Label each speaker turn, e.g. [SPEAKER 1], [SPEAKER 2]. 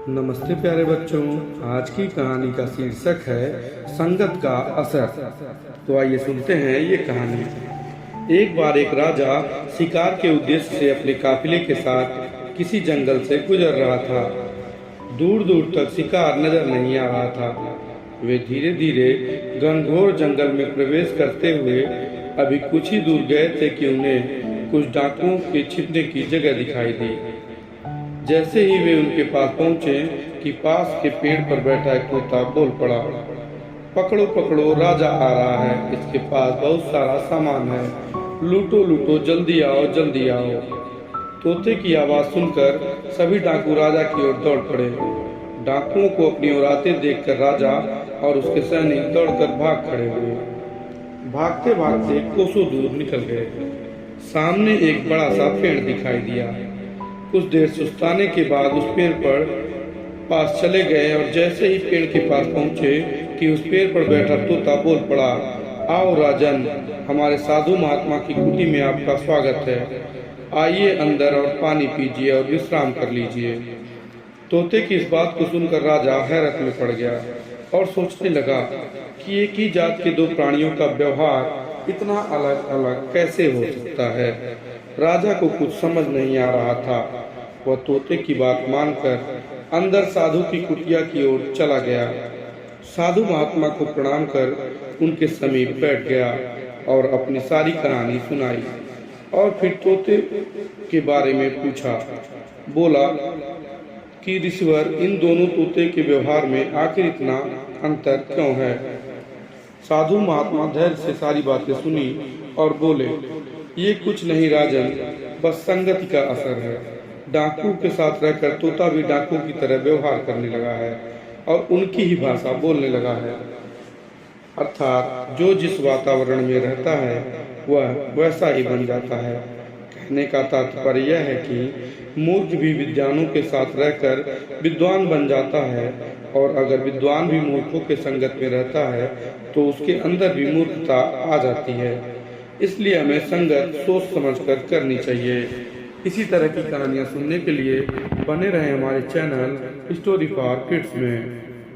[SPEAKER 1] नमस्ते प्यारे बच्चों। आज की कहानी का शीर्षक है संगत का असर। तो आइए सुनते हैं ये कहानी। एक बार एक राजा शिकार के उद्देश्य से अपने काफिले के साथ किसी जंगल से गुजर रहा था। दूर दूर तक शिकार नजर नहीं आ रहा था। वे धीरे धीरे घनघोर जंगल में प्रवेश करते हुए अभी कुछ ही दूर गए थे कि उन्हें कुछ डाकुओं के छिपने की जगह दिखाई दी। जैसे ही वे उनके पास पहुंचे कि पास के पेड़ पर बैठा एक तोता बोल पड़ा, पकड़ो पकड़ो, राजा आ रहा है। इसके पास बहुत सारा सामान है, लूटो लूटो, जल्दी आओ जल्दी आओ। तोते की आवाज सुनकर सभी डाकू राजा की ओर दौड़ पड़े। डाकुओं को अपनी ओर आते देखकर राजा और उसके सैनिक दौड़कर भाग खड़े हुए। भागते भागते कोसों दूर निकल गए। सामने एक बड़ा सा पेड़ दिखाई दिया। कुछ देर सुस्ताने के बाद उस पेड़ पर पास चले गए और जैसे ही पेड़ के पास पहुंचे कि उस पेड़ पर बैठा तोता बोल पड़ा, आओ राजन, हमारे साधु महात्मा की कुटी में आपका स्वागत है। आइए अंदर और पानी पीजिए और विश्राम कर लीजिए। तोते की इस बात को सुनकर राजा हैरत में पड़ गया और सोचने लगा कि एक ही जात के दो प्राणियों का व्यवहार इतना अलग अलग कैसे हो सकता है। राजा को कुछ समझ नहीं आ रहा था। वह तोते की बात मानकर अंदर साधु की कुटिया की ओर चला गया। साधु महात्मा को प्रणाम कर उनके समीप बैठ गया और अपनी सारी कहानी सुनाई और फिर तोते के बारे में पूछा। बोला कि ऋषिवर, इन दोनों तोते के व्यवहार में आखिर इतना अंतर क्यों है। साधु महात्मा धैर्य से सारी बातें सुनी और बोले, ये कुछ नहीं राजन, बस संगति का असर है। डाकू के साथ रहकर तोता भी डाकू की तरह व्यवहार करने लगा है और उनकी ही भाषा बोलने लगा है। अर्थात जो जिस वातावरण में रहता है वह वैसा ही बन जाता है। कहने का तात्पर्य यह है कि मूर्ख भी विद्वानों के साथ रहकर विद्वान बन जाता है और अगर विद्वान भी मूर्खों के संगत में रहता है तो उसके अंदर भी मूर्खता आ जाती है। इसलिए हमें संगत सोच समझकर करनी चाहिए। इसी तरह की कहानियाँ सुनने के लिए बने रहें हमारे चैनल स्टोरी फॉर किड्स में।